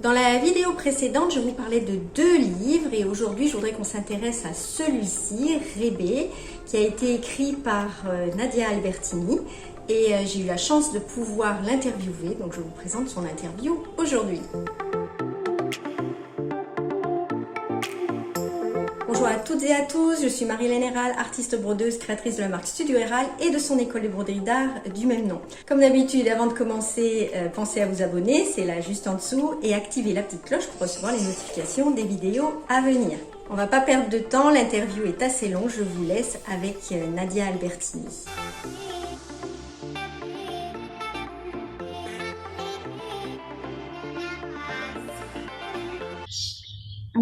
Dans la vidéo précédente, je vous parlais de deux livres et aujourd'hui, je voudrais qu'on s'intéresse à celui-ci, Rébé, qui a été écrit par Nadia Albertini et j'ai eu la chance de pouvoir l'interviewer, donc je vous présente son interview aujourd'hui. Bonjour à toutes et à tous, je suis Marie-Hélène Héral, artiste brodeuse, créatrice de la marque Studio Héral et de son école de broderie d'art du même nom. Comme d'habitude, avant de commencer, pensez à vous abonner, c'est là juste en dessous, et activez la petite cloche pour recevoir les notifications des vidéos à venir. On va pas perdre de temps, l'interview est assez longue, je vous laisse avec Nadia Albertini.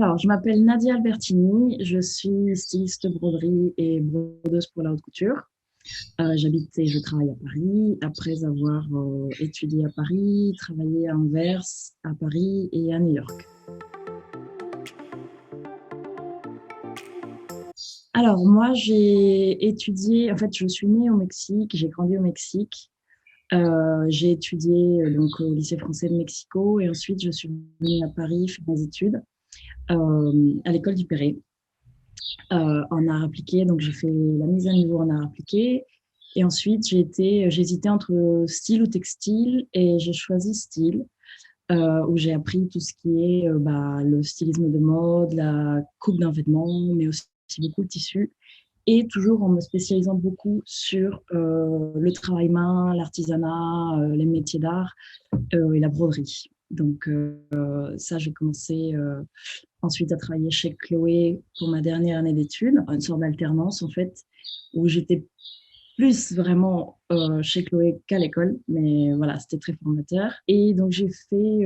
Alors, je m'appelle Nadia Albertini, je suis styliste broderie et brodeuse pour la haute couture. J'habite et je travaille à Paris après avoir étudié à Paris, travaillé à Anvers, à Paris et à New York. Alors, moi, j'ai étudié, en fait, je suis née au Mexique, j'ai grandi au Mexique. J'ai étudié donc au lycée français de Mexico et ensuite je suis venue à Paris faire mes études à l'école du Perret. En art appliqué. Donc, j'ai fait la mise à niveau en art appliqué. Et ensuite, j'hésitais entre style ou textile et j'ai choisi style, où j'ai appris tout ce qui est le stylisme de mode, la coupe d'un vêtement, mais aussi beaucoup le tissu. Et toujours en me spécialisant beaucoup sur le travail main, l'artisanat, les métiers d'art et la broderie. Donc, ça, j'ai commencé ensuite à travailler chez Chloé pour ma dernière année d'études, une sorte d'alternance en fait, où j'étais plus vraiment chez Chloé qu'à l'école, mais voilà, c'était très formateur. Et donc j'ai fait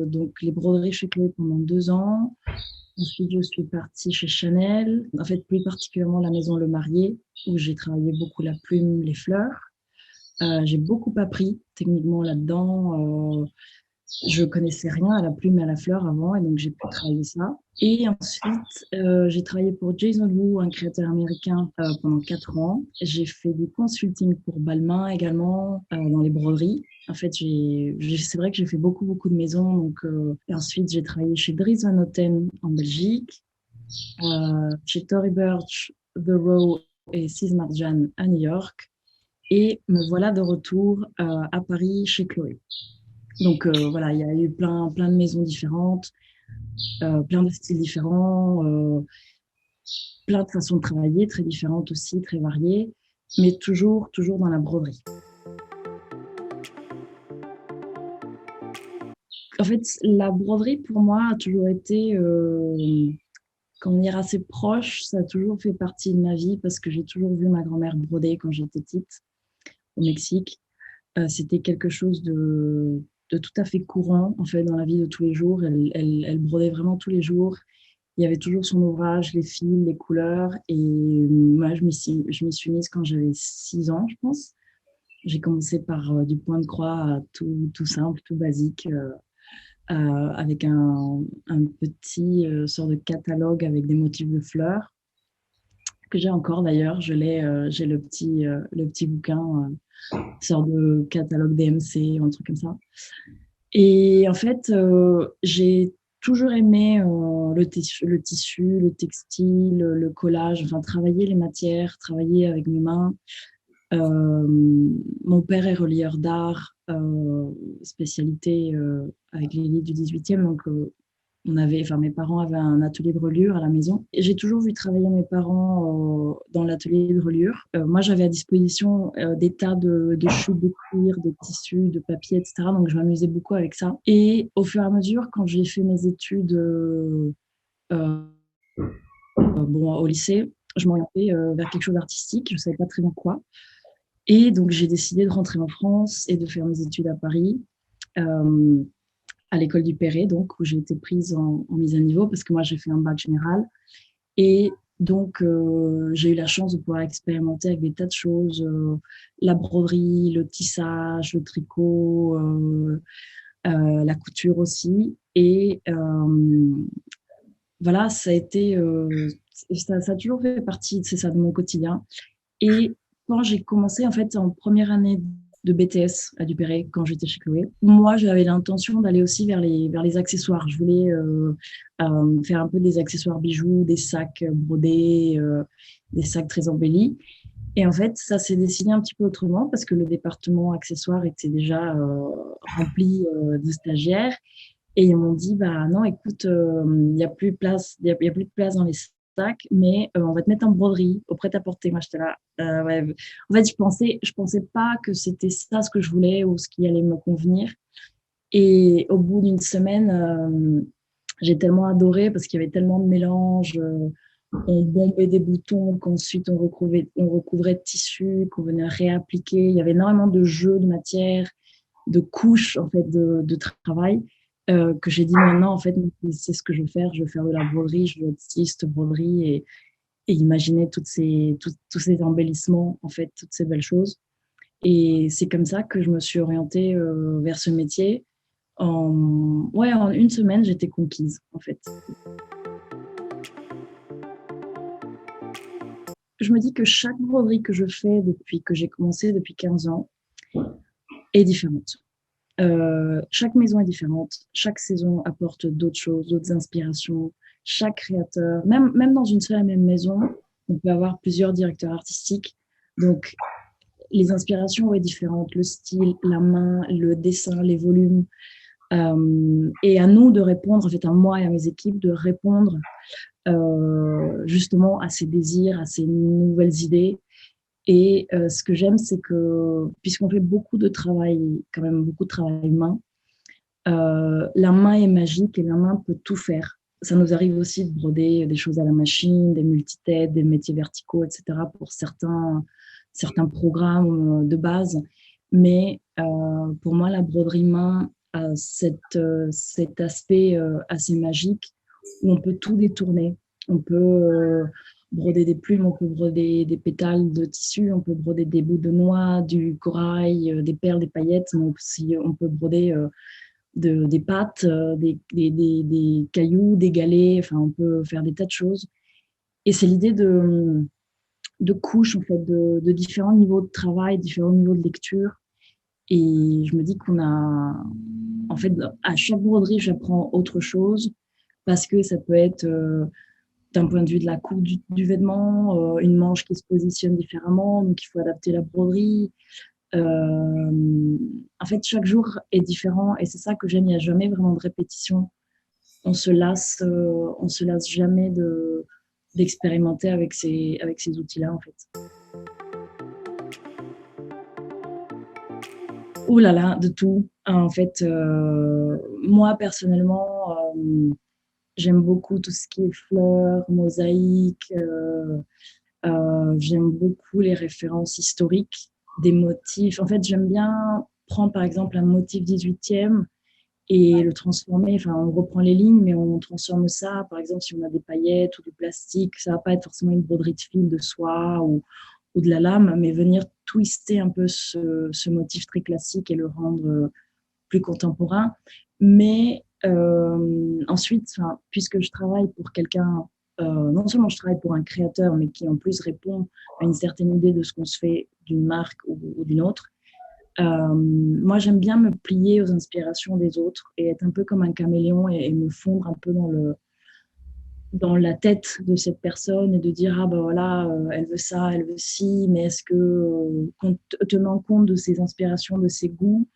donc les broderies chez Chloé pendant 2 ans. Ensuite, je suis partie chez Chanel, en fait plus particulièrement la maison Le Marié, où j'ai travaillé beaucoup la plume, les fleurs. J'ai beaucoup appris techniquement là-dedans. Je connaissais rien à la plume et à la fleur avant, et donc j'ai pu travailler ça. Et ensuite, j'ai travaillé pour Jason Wu, un créateur américain, pendant 4 ans. J'ai fait du consulting pour Balmain également, dans les broderies. En fait, c'est vrai que j'ai fait beaucoup de maisons. Donc, et ensuite, j'ai travaillé chez Dries Van Noten en Belgique, chez Tory Burch, The Row et Sis Marjan à New York. Et me voilà de retour à Paris chez Chloé. Donc voilà, il y a eu plein de maisons différentes, plein de styles différents, plein de façons de travailler très différentes aussi, très variées, mais toujours dans la broderie. En fait, la broderie pour moi a toujours été, comment dire, assez proche. Ça a toujours fait partie de ma vie parce que j'ai toujours vu ma grand-mère broder quand j'étais petite au Mexique. C'était quelque chose de tout à fait courant en fait dans la vie de tous les jours. Elle brodait vraiment tous les jours. Il y avait toujours son ouvrage, les fils, les couleurs. Et moi, je m'y suis mise quand j'avais 6 ans, je pense. J'ai commencé par du point de croix, tout simple, tout basique, avec un petit sort de catalogue avec des motifs de fleurs que j'ai encore d'ailleurs. J'ai le petit bouquin, sorte de catalogue DMC, un truc comme ça. Et en fait, j'ai toujours aimé le tissu, le textile, le collage, enfin travailler les matières, travailler avec mes mains. Euh, Mon père est relieur d'art, spécialité avec l'élite du 18e, donc enfin, mes parents avaient un atelier de reliure à la maison. Et j'ai toujours vu travailler mes parents dans l'atelier de reliure. Moi, j'avais à disposition des tas de chutes de cuir, de tissus, de papier, etc. Donc, je m'amusais beaucoup avec ça. Et au fur et à mesure, quand j'ai fait mes études euh, au lycée, je m'orientais vers quelque chose d'artistique. Je ne savais pas très bien quoi. Et donc, j'ai décidé de rentrer en France et de faire mes études à Paris. Euh, à l'école du Perret, donc, où j'ai été prise en mise à niveau, parce que moi, j'ai fait un bac général. Et donc, j'ai eu la chance de pouvoir expérimenter avec des tas de choses, la broderie, le tissage, le tricot, la couture aussi. Et voilà, ça a toujours fait partie, c'est ça, de mon quotidien. Et quand j'ai commencé, en fait, en première année de BTS à Duperré quand j'étais chez Chloé. Moi, j'avais l'intention d'aller aussi vers les accessoires. Je voulais faire un peu des accessoires bijoux, des sacs brodés, des sacs très embellis. Et en fait, ça s'est décidé un petit peu autrement parce que le département accessoires était déjà rempli de stagiaires. Et ils m'ont dit, bah non, écoute, il n'y a plus de place, il y a plus de place dans les sacs, mais on va te mettre en broderie, au prêt-à-porter. Moi, j'étais là. Ouais. En fait, je pensais pas que c'était ça ce que je voulais ou ce qui allait me convenir. Et au bout d'une semaine, j'ai tellement adoré parce qu'il y avait tellement de mélanges. On bombait des boutons, qu'ensuite on recouvrait de tissu, qu'on venait réappliquer. Il y avait énormément de jeux de matière, de couches en fait de travail que j'ai dit maintenant en fait c'est ce que je veux faire. Je veux faire de la broderie, je veux être styliste broderie et imaginer tous ces embellissements en fait, toutes ces belles choses. Et c'est comme ça que je me suis orientée vers ce métier. En une semaine, j'étais conquise en fait. Je me dis que chaque broderie que je fais depuis que j'ai commencé, depuis 15 ans, est différente. Chaque maison est différente, chaque saison apporte d'autres choses, d'autres inspirations. Chaque créateur, même dans une seule et même maison, on peut avoir plusieurs directeurs artistiques. Donc, les inspirations vont être différentes, le style, la main, le dessin, les volumes. Et à nous de répondre, en fait, à moi et à mes équipes, de répondre justement à ces désirs, à ces nouvelles idées. Et ce que j'aime, c'est que, puisqu'on fait beaucoup de travail, quand même beaucoup de travail main, la main est magique et la main peut tout faire. Ça nous arrive aussi de broder des choses à la machine, des multitêtes, des métiers verticaux, etc. pour certains programmes de base. Mais pour moi, la broderie main a cet aspect assez magique où on peut tout détourner. On peut broder des plumes, on peut broder des pétales de tissu, on peut broder des bouts de noix, du corail, des perles, des paillettes, mais aussi on peut broder des pâtes, des cailloux, des galets, enfin on peut faire des tas de choses. Et c'est l'idée de couches, en fait, de différents niveaux de travail, différents niveaux de lecture. Et je me dis qu'on a, en fait, à chaque broderie, j'apprends autre chose parce que ça peut être d'un point de vue de la coupe du vêtement, une manche qui se positionne différemment, donc il faut adapter la broderie. En fait, chaque jour est différent et c'est ça que j'aime. Il n'y a jamais vraiment de répétition. On se lasse jamais d'expérimenter avec ces outils-là, en fait. Ouh là là, de tout. En fait, moi personnellement, j'aime beaucoup tout ce qui est fleurs, mosaïques. J'aime beaucoup les références historiques, des motifs. En fait, j'aime bien prendre par exemple un motif 18e et le transformer. Enfin, on reprend les lignes, mais on transforme ça. Par exemple, si on a des paillettes ou du plastique, ça va pas être forcément une broderie de fil, de soie ou de la lame, mais venir twister un peu ce motif très classique et le rendre plus contemporain. Mais ensuite, puisque je travaille pour quelqu'un, non seulement je travaille pour un créateur, mais qui en plus répond à une certaine idée de ce qu'on se fait d'une marque ou d'une autre, moi j'aime bien me plier aux inspirations des autres et être un peu comme un caméléon et me fondre un peu dans la tête de cette personne et de dire ah ben voilà elle veut ça, elle veut ci, mais est-ce que tenant compte de ses inspirations, de ses goûts,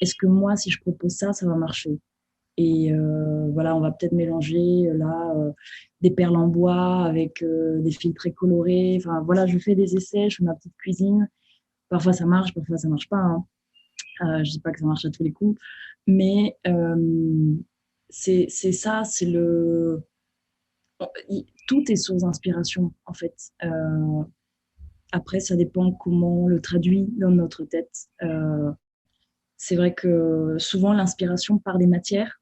est-ce que moi si je propose ça, ça va marcher? Et voilà, on va peut-être mélanger là des perles en bois avec des fils très colorés. Enfin voilà, je fais des essais, je fais ma petite cuisine. Parfois ça marche, parfois ça marche pas, hein. Je dis pas que ça marche à tous les coups, mais c'est ça, c'est le tout est source d'inspiration en fait. Après, ça dépend comment on le traduit dans notre tête. C'est vrai que souvent l'inspiration part des matières,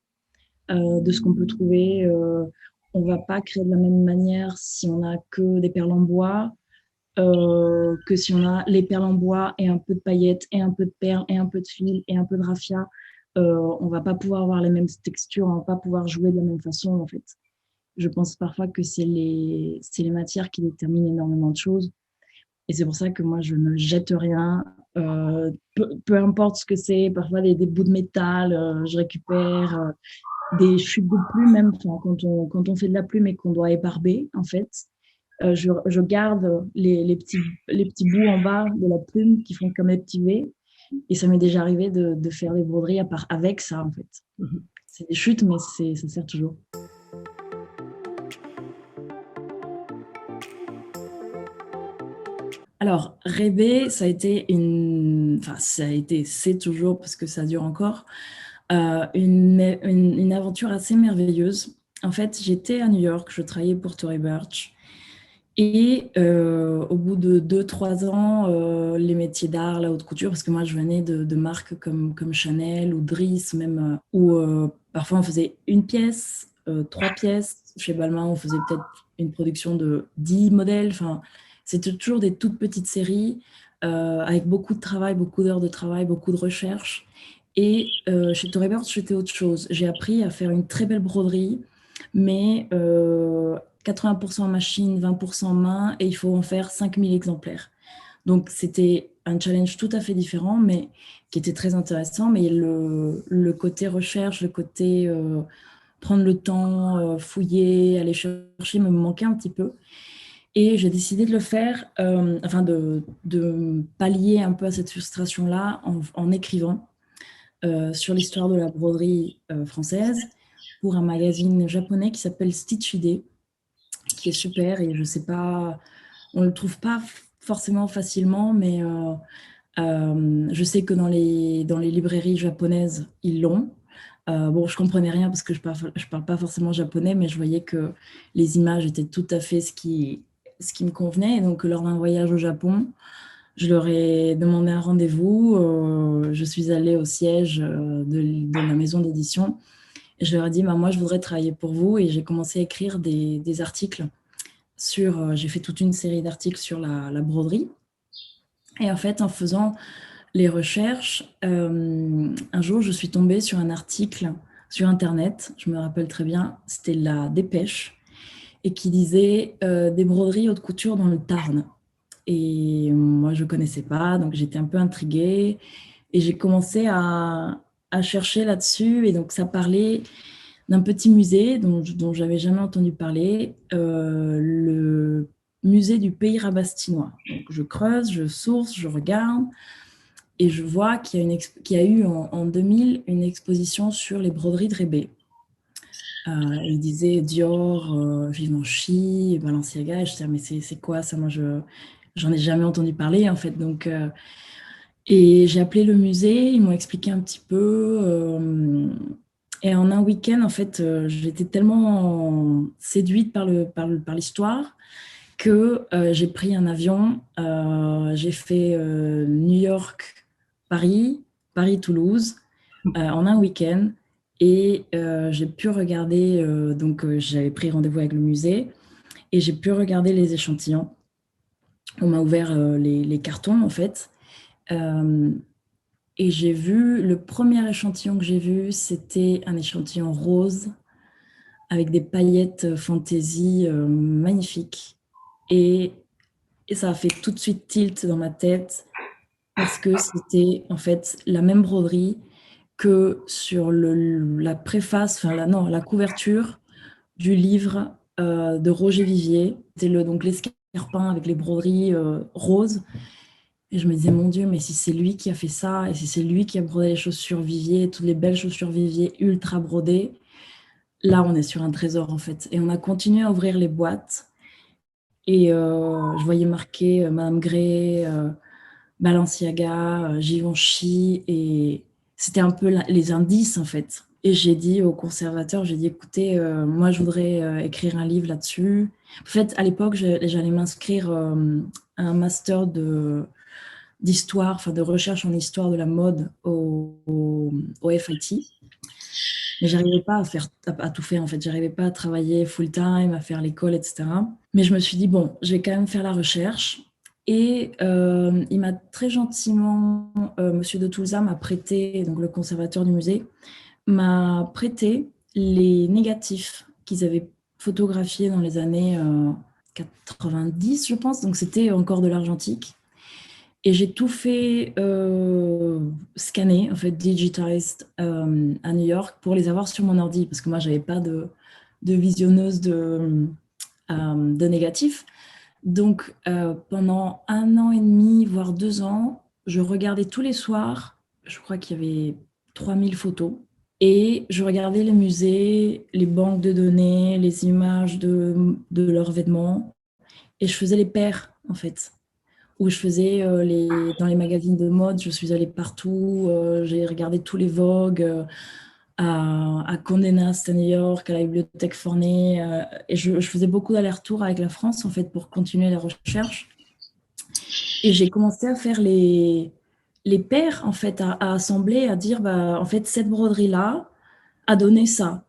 de ce qu'on peut trouver. On va pas créer de la même manière si on a que des perles en bois, que si on a les perles en bois et un peu de paillettes et un peu de perles et un peu de fil et un peu de raffia. On va pas pouvoir avoir les mêmes textures, on va pas pouvoir jouer de la même façon en fait. Je pense parfois que c'est les matières qui déterminent énormément de choses. Et c'est pour ça que moi, je ne jette rien. peu importe ce que c'est, parfois des bouts de métal, je récupère des chutes de plumes même, enfin, quand on fait de la plume et qu'on doit ébarber, en fait, je garde les petits bouts en bas de la plume qui font comme des petits V. Et ça m'est déjà arrivé de faire des broderies avec ça, en fait. C'est des chutes, mais ça sert toujours. Alors, rêver, ça a été enfin, c'est toujours, parce que ça dure encore, une aventure assez merveilleuse. En fait, j'étais à New York, je travaillais pour Tory Burch. Et au bout de 2, 3 ans, les métiers d'art, la haute couture, parce que moi je venais de marques comme Chanel ou Driss, même, où parfois on faisait une pièce, 3 pièces. Chez Balmain, on faisait peut-être une production de 10 modèles. Enfin, c'était toujours des toutes petites séries, avec beaucoup de travail, beaucoup d'heures de travail, beaucoup de recherche. Et chez Tory Burch, c'était autre chose. J'ai appris à faire une très belle broderie, mais 80% machine, 20% main, et il faut en faire 5000 exemplaires. Donc, c'était un challenge tout à fait différent, mais qui était très intéressant. Mais le côté recherche, le côté prendre le temps, fouiller, aller chercher, me manquait un petit peu. Et j'ai décidé de le faire, enfin de pallier un peu à cette frustration-là en écrivant sur l'histoire de la broderie française pour un magazine japonais qui s'appelle Stitch Idea, qui est super. Et je sais pas, on le trouve pas forcément facilement, mais je sais que dans les librairies japonaises, ils l'ont. Bon, je comprenais rien parce que je parle pas forcément japonais, mais je voyais que les images étaient tout à fait ce qui me convenait. Et donc, lors d'un voyage au Japon, je leur ai demandé un rendez-vous. Je suis allée au siège de la maison d'édition. Et je leur ai dit, bah, moi, je voudrais travailler pour vous. Et j'ai commencé à écrire des articles j'ai fait toute une série d'articles sur la broderie. Et en fait, en faisant les recherches, un jour, je suis tombée sur un article sur Internet, je me rappelle très bien, c'était la Dépêche, et qui disait des broderies haute couture dans le Tarn. Et moi, je ne connaissais pas, donc j'étais un peu intriguée. Et j'ai commencé à chercher là-dessus. Et donc, ça parlait d'un petit musée dont j'avais jamais entendu parler, le musée du Pays Rabastinois. Donc, je creuse, je source, je regarde. Et je vois qu'il y a eu en 2000 une exposition sur les broderies de Rebé. Il disait Dior, Givenchy, Balenciaga. Et je disais, mais c'est quoi ça? Moi, j'en ai jamais entendu parler, en fait. Donc, et j'ai appelé le musée, ils m'ont expliqué un petit peu. Et en un week-end, en fait, j'étais tellement séduite par l'histoire que j'ai pris un avion. J'ai fait New York, Paris, Paris-Toulouse en un week-end. Et j'ai pu regarder, donc j'avais pris rendez-vous avec le musée, et j'ai pu regarder les échantillons. On m'a ouvert les cartons, en fait. Et j'ai vu, le premier échantillon que j'ai vu, c'était un échantillon rose avec des paillettes fantaisie magnifiques. Et ça a fait tout de suite tilt dans ma tête parce que c'était en fait la même broderie que sur la préface, enfin la couverture du livre de Roger Vivier. C'était donc l'escarpin avec les broderies roses. Et je me disais, mon Dieu, mais si c'est lui qui a fait ça, et si c'est lui qui a brodé les chaussures Vivier, toutes les belles chaussures Vivier ultra brodées, là, on est sur un trésor, en fait. Et on a continué à ouvrir les boîtes. Et je voyais marqué Madame Grey, Balenciaga, Givenchy, et c'était un peu les indices, en fait. Et j'ai dit au conservateur, j'ai dit, écoutez, moi, je voudrais écrire un livre là-dessus. En fait, à l'époque, j'allais m'inscrire à un master d'histoire, enfin de recherche en histoire de la mode au FIT. Mais j'arrivais pas à tout faire, en fait. J'arrivais pas à travailler full-time, à faire l'école, etc. Mais je me suis dit, bon, je vais quand même faire la recherche. Et il m'a très gentiment, Monsieur de Toulza m'a prêté, donc le conservateur du musée, m'a prêté les négatifs qu'ils avaient photographiés dans les années 90, je pense. Donc c'était encore de l'argentique. Et j'ai tout fait scanner, en fait, digitized à New York pour les avoir sur mon ordi, parce que moi, j'avais pas de visionneuse de négatifs. Donc, pendant 1 an et demi, voire 2 ans, je regardais tous les soirs, je crois qu'il y avait 3000 photos, et je regardais les musées, les banques de données, les images de leurs vêtements, et je faisais les paires, en fait. Où je faisais dans les magazines de mode, je suis allée partout, j'ai regardé tous les Vogue, à Condé Nast à New York, à la bibliothèque Forney, et je faisais beaucoup d'allers-retours avec la France en fait pour continuer les recherches. Et j'ai commencé à faire les paires en fait, à assembler, à dire bah en fait cette broderie là a donné ça.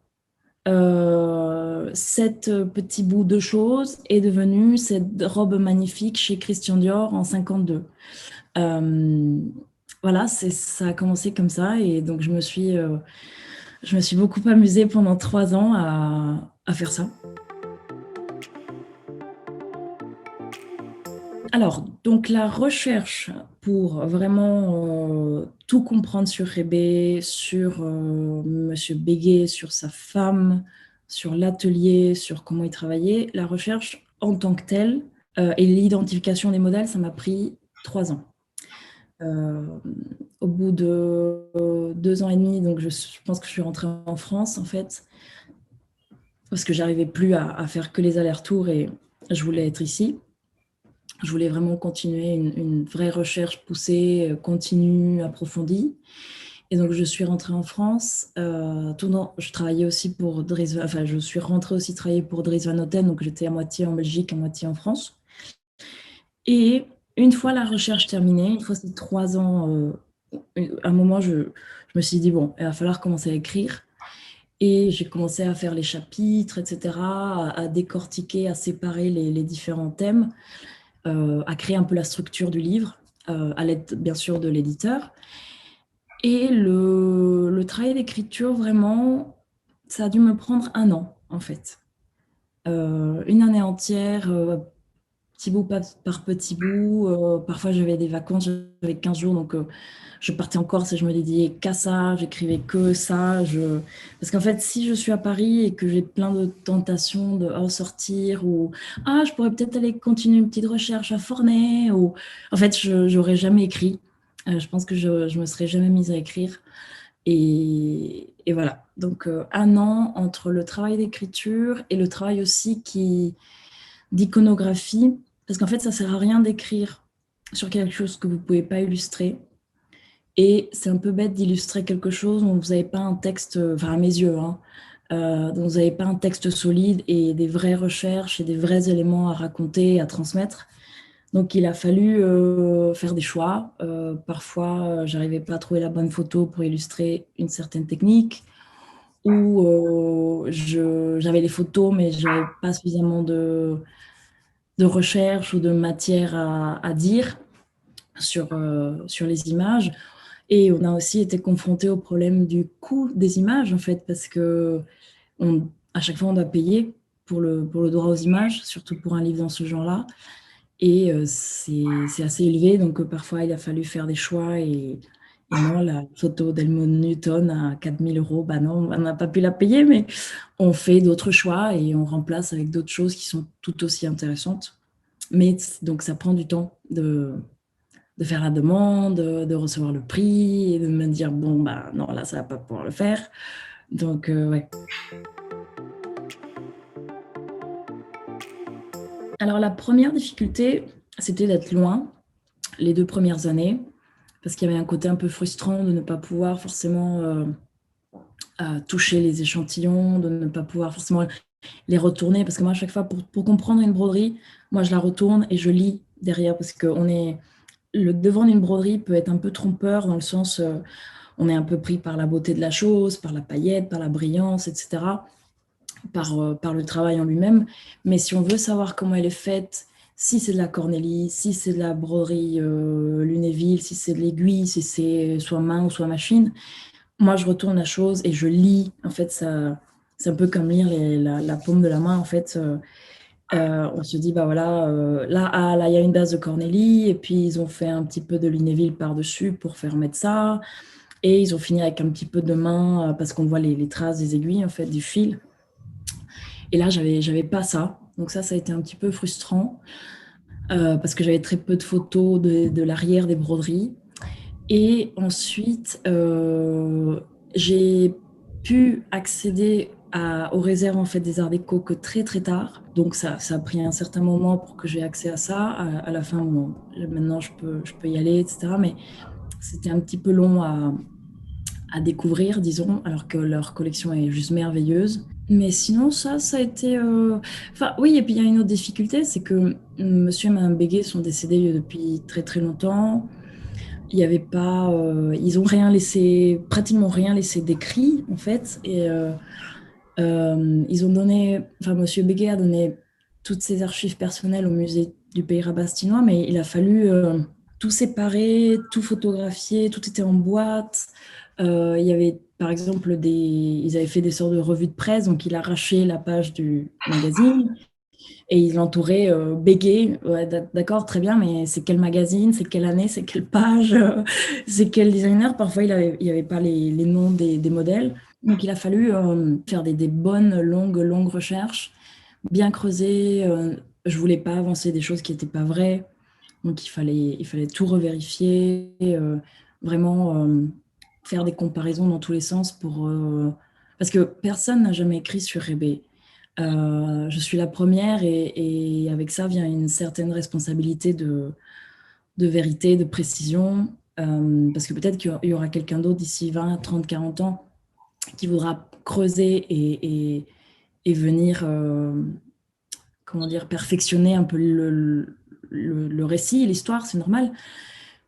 Cette petit bout de choses est devenu cette robe magnifique chez Christian Dior en 52. Voilà, ça a commencé comme ça et donc je me suis beaucoup amusée pendant 3 ans à faire ça. Alors, donc la recherche pour vraiment tout comprendre sur Rébé, sur Monsieur Béguet, sur sa femme, sur l'atelier, sur comment il travaillait, la recherche en tant que telle et l'identification des modèles, ça m'a pris 3 ans. Au bout de 2 ans et demi, donc je pense que je suis rentrée en France en fait, parce que j'arrivais plus à faire que les allers-retours et je voulais être ici. Je voulais vraiment continuer une vraie recherche poussée, continue, approfondie. Et donc, je suis rentrée en France. Je travaillais aussi pour Dries, enfin, je suis rentrée aussi travailler pour Dries Van Noten, donc j'étais à moitié en Belgique, à moitié en France. Et une fois la recherche terminée, une fois ces 3 ans, à un moment, je me suis dit, bon, il va falloir commencer à écrire. Et j'ai commencé à faire les chapitres, etc., à décortiquer, à séparer les différents thèmes, à créer un peu la structure du livre, à l'aide bien sûr de l'éditeur. Et le travail d'écriture, vraiment, ça a dû me prendre 1 an, en fait. Une année entière, petit bout par petit bout. Parfois, j'avais des vacances, j'avais 15 jours, donc je partais en Corse et je me dédiais qu'à ça, j'écrivais que ça. Parce qu'en fait, si je suis à Paris et que j'ai plein de tentations de sortir ou je pourrais peut-être aller continuer une petite recherche à Forney, ou en fait, je n'aurais jamais écrit. Je pense que je ne me serais jamais mise à écrire. Et voilà. Donc, 1 an entre le travail d'écriture et le travail aussi d'iconographie, parce qu'en fait, ça sert à rien d'écrire sur quelque chose que vous ne pouvez pas illustrer. Et c'est un peu bête d'illustrer quelque chose dont vous n'avez pas un texte, enfin à mes yeux, hein, dont vous n'avez pas un texte solide et des vraies recherches et des vrais éléments à raconter, à transmettre. Donc il a fallu faire des choix. Parfois, j'arrivais pas à trouver la bonne photo pour illustrer une certaine technique, ou j'avais les photos, mais je n'avais pas suffisamment de recherche ou de matière à dire sur les images. Et on a aussi été confronté au problème du coût des images, en fait, parce que à chaque fois, on doit payer pour le droit aux images, surtout pour un livre dans ce genre-là. Et c'est assez élevé, donc parfois, il a fallu faire des choix. Et non, la photo d'Helmut Newton à 4000 €, bah non, on n'a pas pu la payer, mais on fait d'autres choix et on remplace avec d'autres choses qui sont tout aussi intéressantes. Mais donc, ça prend du temps de faire la demande, de recevoir le prix et de me dire, bon, bah non, là, ça va pas pouvoir le faire. Donc, ouais. Alors, la première difficulté, c'était d'être loin les 2 premières années, parce qu'il y avait un côté un peu frustrant de ne pas pouvoir forcément toucher les échantillons, de ne pas pouvoir forcément les retourner, parce que moi, à chaque fois, pour comprendre une broderie, moi, je la retourne et je lis derrière, parce que le devant d'une broderie peut être un peu trompeur, dans le sens, on est un peu pris par la beauté de la chose, par la paillette, par la brillance, etc., par le travail en lui-même. Mais si on veut savoir comment elle est faite, si c'est de la cornélie, si c'est de la broderie Lunéville, si c'est de l'aiguille, si c'est soit main ou soit machine, moi, je retourne la chose et je lis. En fait, c'est un peu comme lire la paume de la main, en fait. On se dit, bah voilà, là, là, il y a une base de Cornélie, et puis ils ont fait un petit peu de Linéville par-dessus pour faire mettre ça, et ils ont fini avec un petit peu de main, parce qu'on voit les traces des aiguilles, en fait, du fil. Et là, j'avais pas ça. Donc ça a été un petit peu frustrant, parce que j'avais très peu de photos de l'arrière des broderies. Et ensuite, j'ai pu accéder aux réserves en fait, des Arts Déco que très très tard. Donc ça a pris un certain moment pour que j'ai accès à ça. À la fin, bon, maintenant je peux y aller, etc. Mais c'était un petit peu long à découvrir, disons, alors que leur collection est juste merveilleuse. Mais sinon, ça a été... Enfin, oui, et puis il y a une autre difficulté, c'est que monsieur et madame Béguet sont décédés depuis très très longtemps. Il y avait pas, ils ont rien laissé, pratiquement rien laissé d'écrit en fait. Et ils ont donné, enfin Monsieur Béguet a donné toutes ses archives personnelles au musée du Pays Rabastinois, mais il a fallu tout séparer, tout photographier, tout était en boîte. Il y avait par exemple ils avaient fait des sortes de revues de presse, donc il a arraché la page du magazine. Et il l'entourait bégué. Ouais, d'accord, très bien, mais c'est quel magazine, c'est quelle année, c'est quelle page, c'est quel designer. Parfois, il avait pas les noms des modèles. Donc, il a fallu faire des bonnes, longues recherches, bien creuser. Je voulais pas avancer des choses qui n'étaient pas vraies. Donc, il fallait tout revérifier, vraiment faire des comparaisons dans tous les sens parce que personne n'a jamais écrit sur eBay. Je suis la première et avec ça vient une certaine responsabilité de vérité, de précision, parce que peut-être qu'il y aura quelqu'un d'autre d'ici 20, 30, 40 ans qui voudra creuser et venir, comment dire, perfectionner un peu le récit, l'histoire, c'est normal,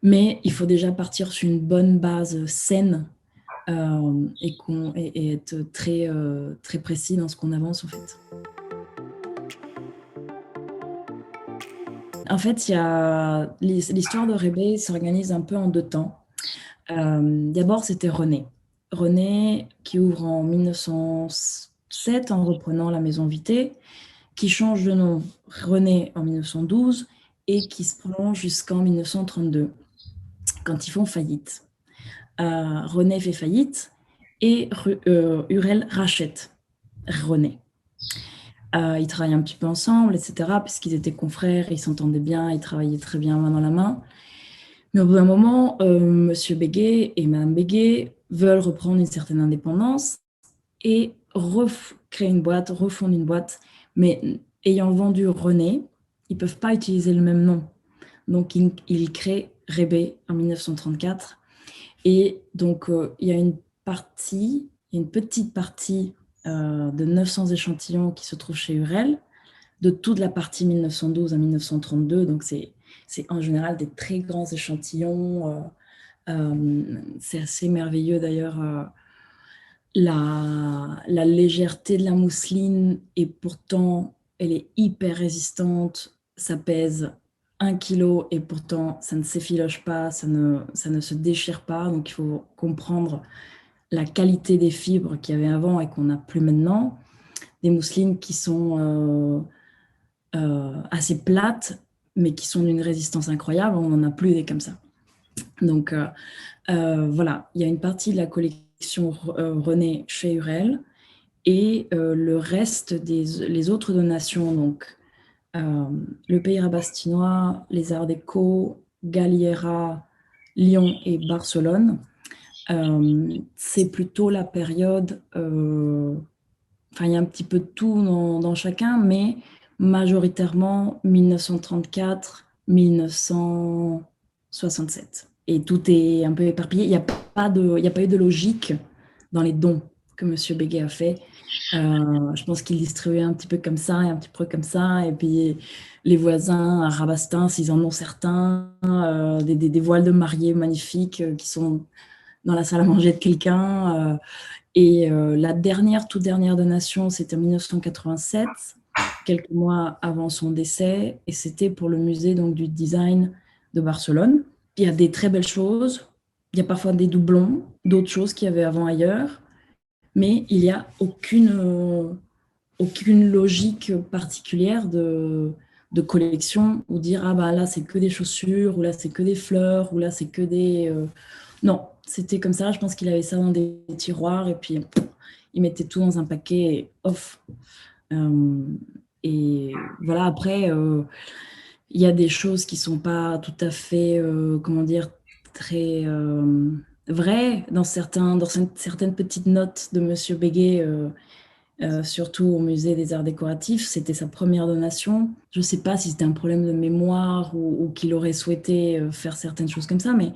mais il faut déjà partir sur une bonne base saine et être très précis dans ce qu'on avance en fait. En fait, l'histoire de Rebé s'organise un peu en deux temps. D'abord, c'était René. René qui ouvre en 1907 en reprenant la maison Vité, qui change de nom René en 1912 et qui se prolonge jusqu'en 1932, quand ils font faillite. René fait faillite et Hurel rachète René. Ils travaillent un petit peu ensemble, etc., puisqu'ils étaient confrères, ils s'entendaient bien, ils travaillaient très bien main dans la main. Mais au bout d'un moment, Monsieur Béguet et Madame Béguet veulent reprendre une certaine indépendance et créer une boîte, refondre une boîte, mais ayant vendu René, ils ne peuvent pas utiliser le même nom. Donc, ils créent Rebé en 1934. Et donc, il y a une petite partie de 900 échantillons qui se trouvent chez Hurel, de toute la partie 1912 à 1932. Donc, c'est en général des très grands échantillons. C'est assez merveilleux d'ailleurs. La légèreté de la mousseline, et pourtant, elle est hyper résistante. Ça pèse 1 kilo et pourtant, ça ne s'effiloche pas, ça ne se déchire pas. Donc, il faut comprendre la qualité des fibres qu'il y avait avant et qu'on n'a plus maintenant. Des mousselines qui sont assez plates, mais qui sont d'une résistance incroyable. On n'en a plus des comme ça. Donc, voilà, il y a une partie de la collection René chez Hurel et le reste les autres donations, donc le Pays Rabastinois, les Arts Déco, Galliera, Lyon et Barcelone. C'est plutôt la période, enfin il y a un petit peu de tout dans chacun, mais majoritairement 1934-1967. Et tout est un peu éparpillé. Il n'y a pas eu de logique dans les dons que Monsieur Béguet a fait. Je pense qu'il distribuait un petit peu comme ça et un petit peu comme ça. Et puis les voisins à Rabastens, ils en ont certains, des voiles de mariée magnifiques qui sont dans la salle à manger de quelqu'un. Et la toute dernière donation, c'était en 1987, quelques mois avant son décès. Et c'était pour le musée donc, du design de Barcelone. Il y a des très belles choses. Il y a parfois des doublons, d'autres choses qu'il y avait avant ailleurs. Mais il n'y a aucune logique particulière de collection, ou dire, ah bah là, c'est que des chaussures, ou là, c'est que des fleurs, ou là, c'est que des... Non, c'était comme ça. Je pense qu'il avait ça dans des tiroirs, et puis il mettait tout dans un paquet, et off. Et voilà, après, il y a des choses qui sont pas tout à fait, comment dire, très vraies dans certaines petites notes de Monsieur Béguet, surtout au musée des Arts décoratifs. C'était sa première donation. Je ne sais pas si c'était un problème de mémoire ou qu'il aurait souhaité faire certaines choses comme ça, mais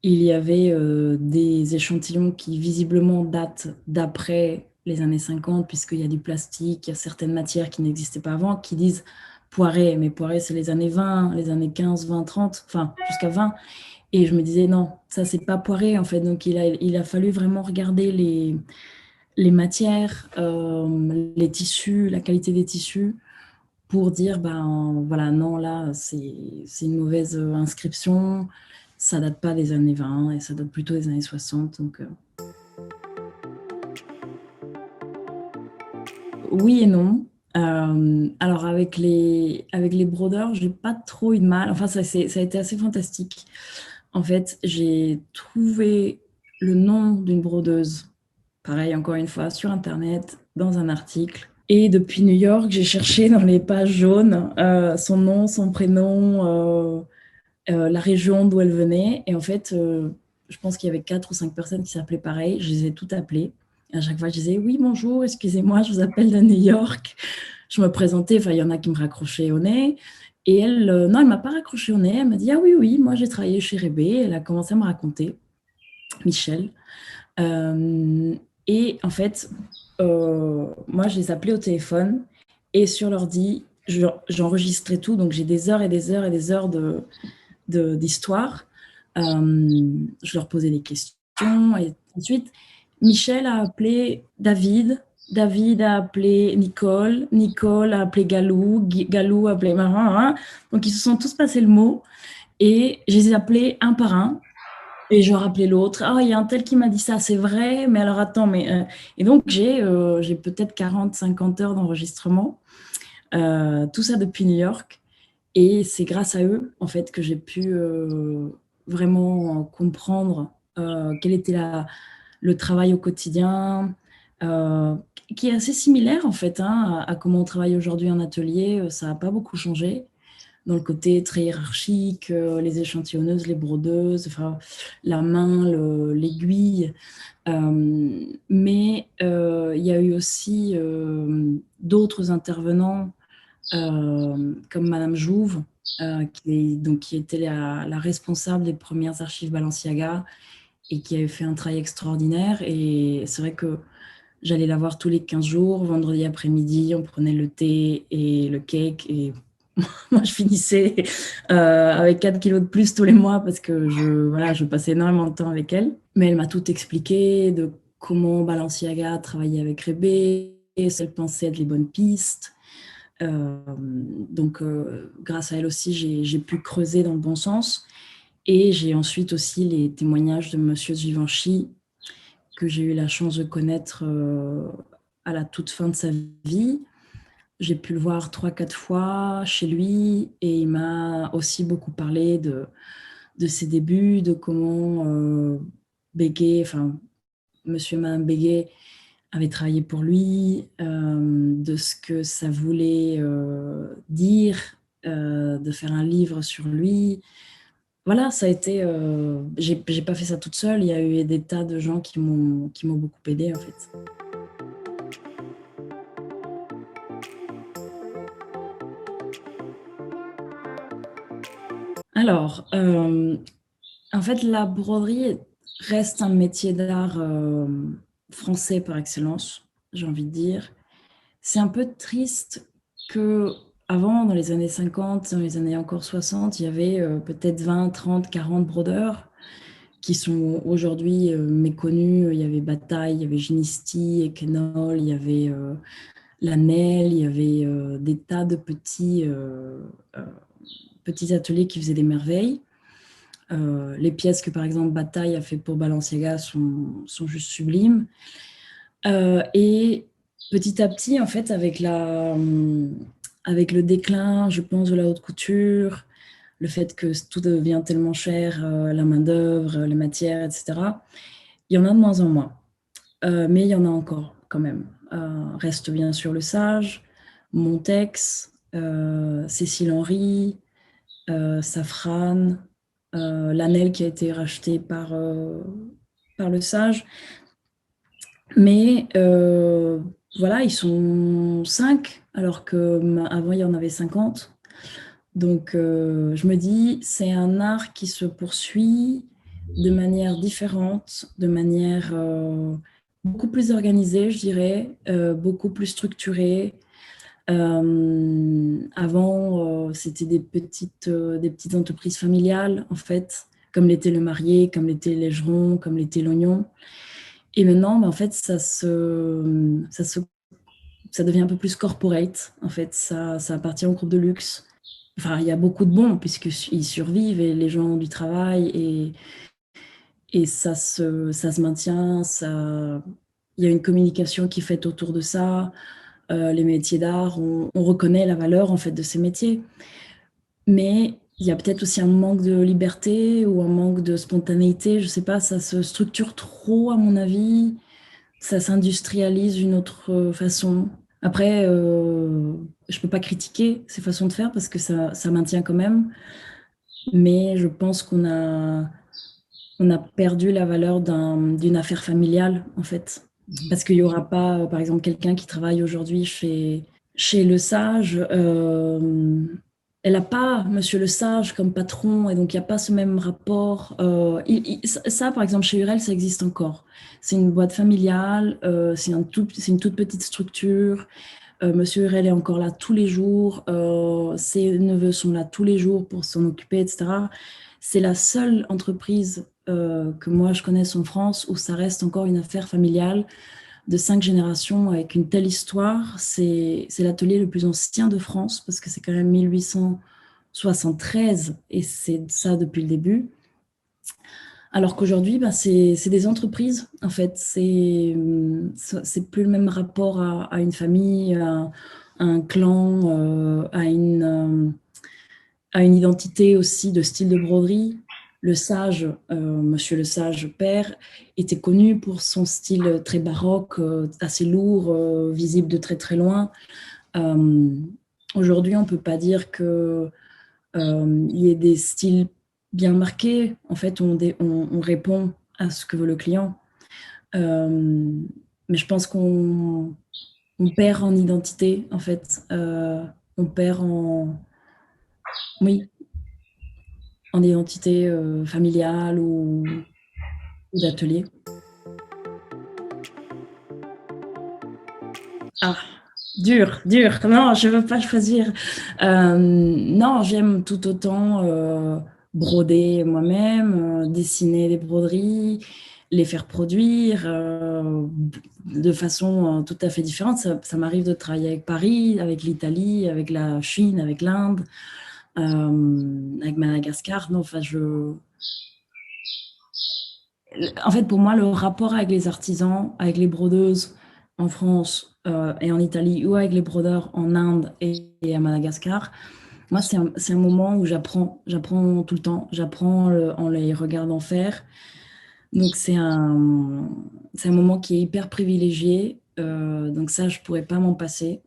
il y avait des échantillons qui visiblement datent d'après les années 50, puisqu'il y a du plastique, il y a certaines matières qui n'existaient pas avant, qui disent Poiré, mais Poiré, c'est les années 20, les années 15, 20, 30, enfin jusqu'à 20. Et je me disais, non, ça, c'est pas Poiré, en fait. Donc, il a fallu vraiment regarder les matières, les tissus, la qualité des tissus, pour dire, ben voilà, non, là, c'est une mauvaise inscription, ça date pas des années 20 et ça date plutôt des années 60. Donc, oui et non. Alors, avec les brodeurs, j'ai pas trop eu de mal. Enfin, ça a été assez fantastique. En fait, j'ai trouvé le nom d'une brodeuse, pareil, encore une fois, sur Internet, dans un article. Et depuis New York, j'ai cherché dans les pages jaunes son nom, son prénom, la région d'où elle venait. Et en fait, je pense qu'il y avait 4 ou 5 personnes qui s'appelaient pareil. Je les ai toutes appelées. Et à chaque fois, je disais oui, bonjour, excusez-moi, je vous appelle de New York. Je me présentais, enfin, il y en a qui me raccrochaient au nez. Et elle, non, elle ne m'a pas raccroché au nez. Elle m'a dit ah oui, oui, moi j'ai travaillé chez Rebé. Elle a commencé à me raconter, Michel. Euh, et en fait, moi, je les appelais au téléphone et sur l'ordi, j'enregistrais tout. Donc, j'ai des heures et des heures et des heures d'histoire. Je leur posais des questions et ensuite, Michel a appelé David. David a appelé Nicole. Nicole a appelé Galou. Galou a appelé Marin. Donc, ils se sont tous passés le mot et je les ai appelés un par un. Et je rappelais l'autre. Ah, il y a un tel qui m'a dit ça, c'est vrai, mais alors attends, mais. Et donc, j'ai peut-être 40, 50 heures d'enregistrement, tout ça depuis New York. Et c'est grâce à eux, en fait, que j'ai pu vraiment comprendre quel était le travail au quotidien, euh, qui est assez similaire, en fait, hein, à comment on travaille aujourd'hui en atelier. Ça n'a pas beaucoup changé dans le côté très hiérarchique, les échantillonneuses, les brodeuses, enfin, la main, l'aiguille. Mais il y a eu aussi d'autres intervenants comme Madame Jouve, qui était la responsable des premières archives Balenciaga et qui avait fait un travail extraordinaire. Et c'est vrai que j'allais la voir tous les 15 jours, vendredi après-midi, on prenait le thé et le cake et moi je finissais avec 4 kilos de plus tous les mois parce que je passais énormément de temps avec elle. Mais elle m'a tout expliqué de comment Balenciaga travaillait avec Rebé, ce qu'elle pensait être les bonnes pistes. Donc, grâce à elle aussi, j'ai pu creuser dans le bon sens. Et j'ai ensuite aussi les témoignages de Monsieur Givenchy, que j'ai eu la chance de connaître à la toute fin de sa vie. J'ai pu le voir 3-4 fois chez lui et il m'a aussi beaucoup parlé de ses débuts, de comment Béguet, enfin, Monsieur et Madame Béguet avait travaillé pour lui, de ce que ça voulait dire, de faire un livre sur lui. Voilà, ça a été. J'ai pas fait ça toute seule. Il y a eu des tas de gens qui m'ont beaucoup aidé en fait. Alors, en fait, la broderie reste un métier d'art français par excellence, j'ai envie de dire. C'est un peu triste que avant, dans les années 50, dans les années encore 60, il y avait peut-être 20, 30, 40 brodeurs qui sont aujourd'hui méconnus. Il y avait Bataille, il y avait Ginisti, Ekenol, il y avait Lanel, il y avait des tas de euh, petits ateliers qui faisaient des merveilles. Les pièces que, par exemple, Bataille a fait pour Balenciaga sont juste sublimes. Et Petit à petit, en fait, avec le déclin, je pense, de la haute couture, le fait que tout devient tellement cher, la main-d'œuvre, les matières, etc., il y en a de moins en moins. Mais il y en a encore quand même. Reste bien sûr Le Sage, Montex, Cécile Henry, Safran, Lanel qui a été racheté par Le Sage. Mais voilà, ils sont 5, alors qu'avant il y en avait 50. Donc je me dis, c'est un art qui se poursuit de manière différente, de manière beaucoup plus organisée, je dirais, beaucoup plus structurée. Avant, c'était des petites entreprises familiales, en fait, comme l'était le Marié, comme l'était l'Aigeron, comme l'était l'Oignon. Et maintenant, en fait, ça devient un peu plus corporate. En fait, ça appartient au groupe de luxe. Enfin, il y a beaucoup de bons, puisqu'ils survivent et les gens ont du travail et ça se maintient. Il y a une communication qui est faite autour de ça. Les métiers d'art, on reconnaît la valeur en fait de ces métiers. Mais il y a peut-être aussi un manque de liberté ou un manque de spontanéité. Je sais pas, ça se structure trop à mon avis. Ça s'industrialise d'une autre façon. Après, je peux pas critiquer ces façons de faire parce que ça maintient quand même. Mais je pense on a perdu la valeur d'une affaire familiale, en fait. Parce qu'il n'y aura pas, par exemple, quelqu'un qui travaille aujourd'hui chez Le Sage. Elle n'a pas Monsieur Le Sage comme patron, et donc il n'y a pas ce même rapport. Ça, par exemple, chez Hurel, ça existe encore. C'est une boîte familiale, c'est une toute petite structure. Monsieur Hurel est encore là tous les jours, ses neveux sont là tous les jours pour s'en occuper, etc. C'est la seule entreprise que moi je connaisse en France où ça reste encore une affaire familiale de 5 générations avec une telle histoire. C'est l'atelier le plus ancien de France parce que c'est quand même 1873 et c'est ça depuis le début. Alors qu'aujourd'hui, ben, c'est des entreprises, en fait. C'est plus le même rapport à une famille, à un clan, à une identité aussi de style de broderie. Le Sage, Monsieur Le Sage père, était connu pour son style très baroque, assez lourd, visible de très très loin. Euh, Aujourd'hui, on ne peut pas dire que il y ait des styles bien marqués. En fait, on répond à ce que veut le client. Euh, mais je pense on perd en identité, en fait. On perd oui, en identité familiale ou d'atelier. Ah, dur, dur. Non, je ne veux pas choisir. Non, j'aime tout autant broder moi-même, dessiner des broderies, les faire produire de façon tout à fait différente. Ça m'arrive de travailler avec Paris, avec l'Italie, avec la Chine, avec l'Inde, avec Madagascar. Non, enfin, en fait, pour moi, le rapport avec les artisans, avec les brodeuses en France et en Italie, ou avec les brodeurs en Inde et à Madagascar, moi, c'est un moment où j'apprends tout le temps, j'apprends en les regardant faire. Donc, c'est un moment qui est hyper privilégié. Donc ça, je pourrais pas m'en passer.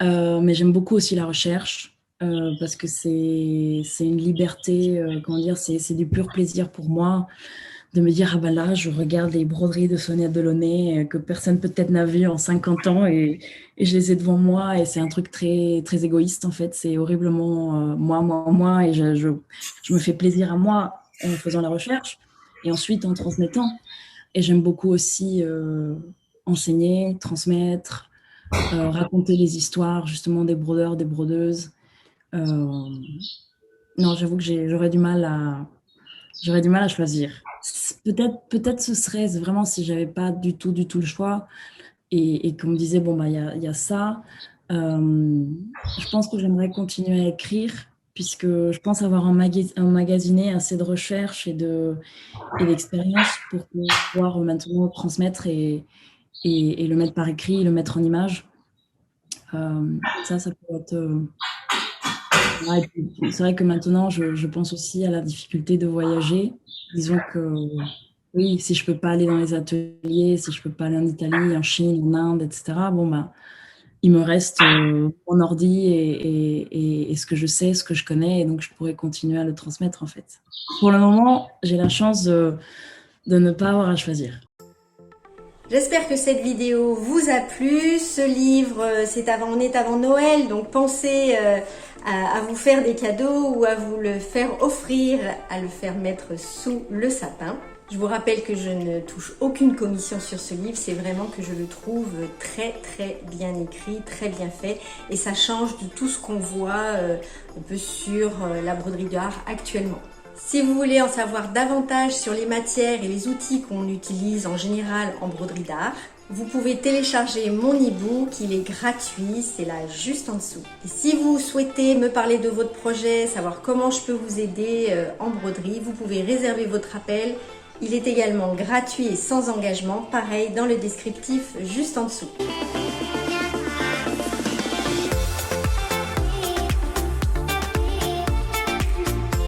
Mais j'aime beaucoup aussi la recherche parce que c'est une liberté, comment dire, c'est du pur plaisir pour moi de me dire, ah ben là, je regarde les broderies de Sonia Delaunay que personne peut-être n'a vu en 50 ans et je les ai devant moi et c'est un truc très, très égoïste en fait. C'est horriblement moi et je me fais plaisir à moi en faisant la recherche et ensuite en transmettant. Et j'aime beaucoup aussi enseigner, transmettre, raconter les histoires justement des brodeurs, des brodeuses. Non, j'avoue que j'aurais du mal à choisir. Peut-être ce serait vraiment si j'avais pas du tout le choix et qu'on me disait, bon, bah, il y a ça. Je pense que j'aimerais continuer à écrire puisque je pense avoir emmagasiné assez de recherches et d'expériences pour pouvoir maintenant transmettre et le mettre par écrit, le mettre en image. Ça peut être... ouais, c'est vrai que maintenant, je pense aussi à la difficulté de voyager. Disons que oui, si je peux pas aller dans les ateliers, si je peux pas aller en Italie, en Chine, en Inde, etc., bon, bah, il me reste mon ordi et ce que je sais, ce que je connais, et donc je pourrais continuer à le transmettre en fait. Pour le moment, j'ai la chance de ne pas avoir à choisir. J'espère que cette vidéo vous a plu. Ce livre, on est avant Noël, donc pensez à vous faire des cadeaux ou à vous le faire offrir, à le faire mettre sous le sapin. Je vous rappelle que je ne touche aucune commission sur ce livre, c'est vraiment que je le trouve très bien écrit, très bien fait, et ça change de tout ce qu'on voit un peu sur la broderie d'art actuellement. Si vous voulez en savoir davantage sur les matières et les outils qu'on utilise en général en broderie d'art, vous pouvez télécharger mon e-book, il est gratuit, c'est là juste en dessous. Et si vous souhaitez me parler de votre projet, savoir comment je peux vous aider en broderie, vous pouvez réserver votre appel. Il est également gratuit et sans engagement, pareil dans le descriptif juste en dessous.